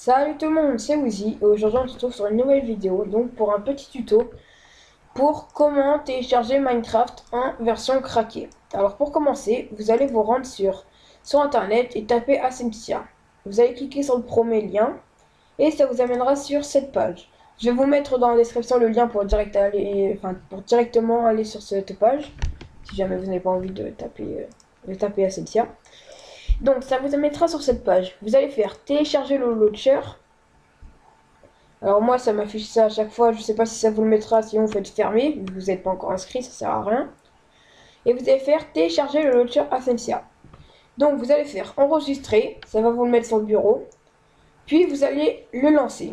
Salut tout le monde, c'est Wheezy et aujourd'hui on se retrouve sur une nouvelle vidéo, donc pour un petit tuto pour comment télécharger Minecraft en version craquée. Alors pour commencer, vous allez vous rendre sur internet et taper Ascensia. Vous allez cliquer sur le premier lien et ça vous amènera sur cette page. Je vais vous mettre dans la description le lien pour directement aller sur cette page, si jamais vous n'avez pas envie de taper Ascensia. Donc ça vous mettra sur cette page. Vous allez faire télécharger le launcher. Alors moi ça m'affiche ça à chaque fois, je sais pas si ça vous le mettra, sinon vous faites fermer, vous n'êtes pas encore inscrit, ça sert à rien. Et vous allez faire télécharger le launcher Ascensia. Donc vous allez faire enregistrer, ça va vous le mettre sur le bureau. Puis vous allez le lancer.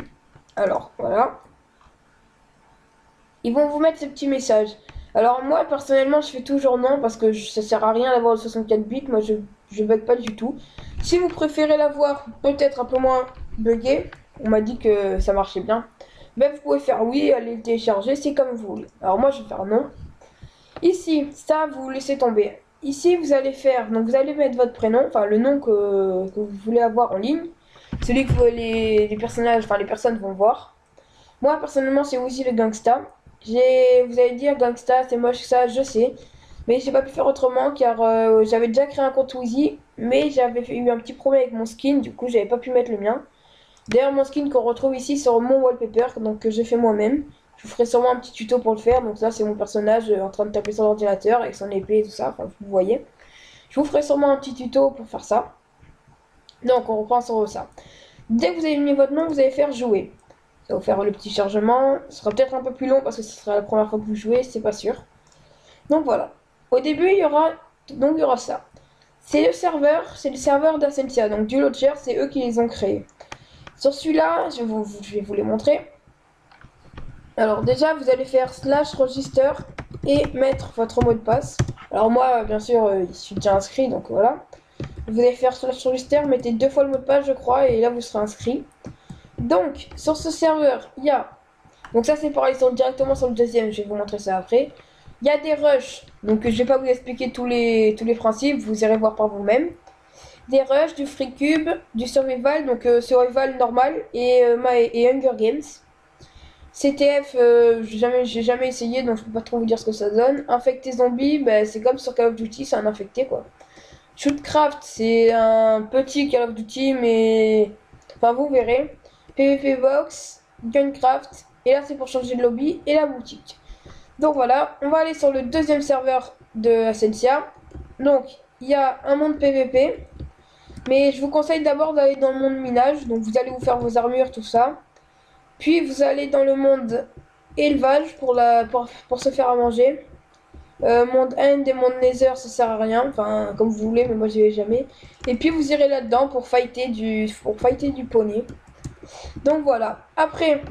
Alors voilà. Ils vont vous mettre ce petit message. Alors moi personnellement je fais toujours non parce que ça sert à rien d'avoir le 64 bits, moi je bug pas du tout. Si vous préférez l'avoir peut-être un peu moins buggé, on m'a dit que ça marchait bien. Mais vous pouvez faire oui, allez le télécharger, c'est comme vous voulez. Alors moi je vais faire non. Ici, ça vous laissez tomber. Ici vous allez faire, donc vous allez mettre votre prénom, enfin le nom que vous voulez avoir en ligne. Celui que les personnages, enfin les personnes vont voir. Moi personnellement c'est aussi le gangsta. Vous allez dire gangsta c'est moche ça, je sais. Mais j'ai pas pu faire autrement car j'avais déjà créé un compte Wheezy. Mais j'avais eu un petit problème avec mon skin, du coup j'avais pas pu mettre le mien. D'ailleurs mon skin qu'on retrouve ici sur mon wallpaper, donc que j'ai fait moi-même. Je vous ferai sûrement un petit tuto pour le faire. Donc ça c'est mon personnage en train de taper sur l'ordinateur avec son épée et tout ça, enfin vous voyez. Je vous ferai sûrement un petit tuto pour faire ça. Donc on reprend sur ça. Dès que vous avez mis votre nom, vous allez faire jouer. Ça va vous faire le petit chargement. Ce sera peut-être un peu plus long parce que ce sera la première fois que vous jouez, c'est pas sûr. Donc voilà. Au début, il y aura ça. C'est le serveur d'Ascensia, donc du launcher, c'est eux qui les ont créés. Sur celui-là, je vais vous les montrer. Alors déjà, vous allez faire /register et mettre votre mot de passe. Alors moi, bien sûr, je suis déjà inscrit, donc voilà. Vous allez faire /register, mettez 2 fois le mot de passe, je crois, et là vous serez inscrit. Donc, sur ce serveur, il y a... Donc ça, c'est pareil, directement sur le deuxième, je vais vous montrer ça après. Il y a des rushs, donc je vais pas vous expliquer tous les principes, vous irez voir par vous-même. Des rushs, du free cube, du survival, donc survival normal et Hunger Games. CTF, j'ai jamais essayé, donc je peux pas trop vous dire ce que ça donne. Infecté zombie, bah, c'est comme sur Call of Duty, c'est un infecté quoi. Shootcraft, c'est un petit Call of Duty, mais... Enfin, vous verrez. PvP Box, Guncraft, et là c'est pour changer de lobby, et la boutique. Donc voilà, on va aller sur le deuxième serveur de Ascensia. Donc, il y a un monde PvP, mais je vous conseille d'abord d'aller dans le monde minage. Donc vous allez vous faire vos armures, tout ça. Puis vous allez dans le monde élevage pour se faire à manger. Monde End et monde Nether, ça sert à rien. Enfin, comme vous voulez, mais moi j'y vais jamais. Et puis vous irez là-dedans pour fighter du poney. Donc voilà. Après,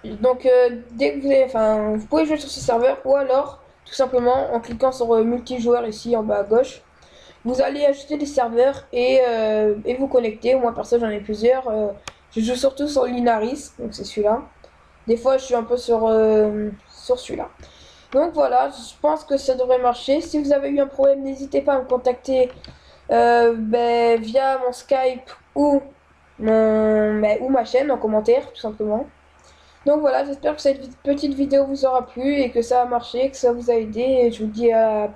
donc dès que vous pouvez jouer sur ce serveur ou alors tout simplement en cliquant sur multijoueur ici en bas à gauche. Vous allez ajouter des serveurs et vous connecter. Moi perso j'en ai plusieurs. Je joue surtout sur Linaris, donc c'est celui-là. Des fois je suis un peu sur celui-là. Donc voilà, je pense que ça devrait marcher. Si vous avez eu un problème, n'hésitez pas à me contacter via mon Skype ou ma chaîne en commentaire, tout simplement. Donc voilà, j'espère que cette petite vidéo vous aura plu et que ça a marché, que ça vous a aidé. Et je vous dis à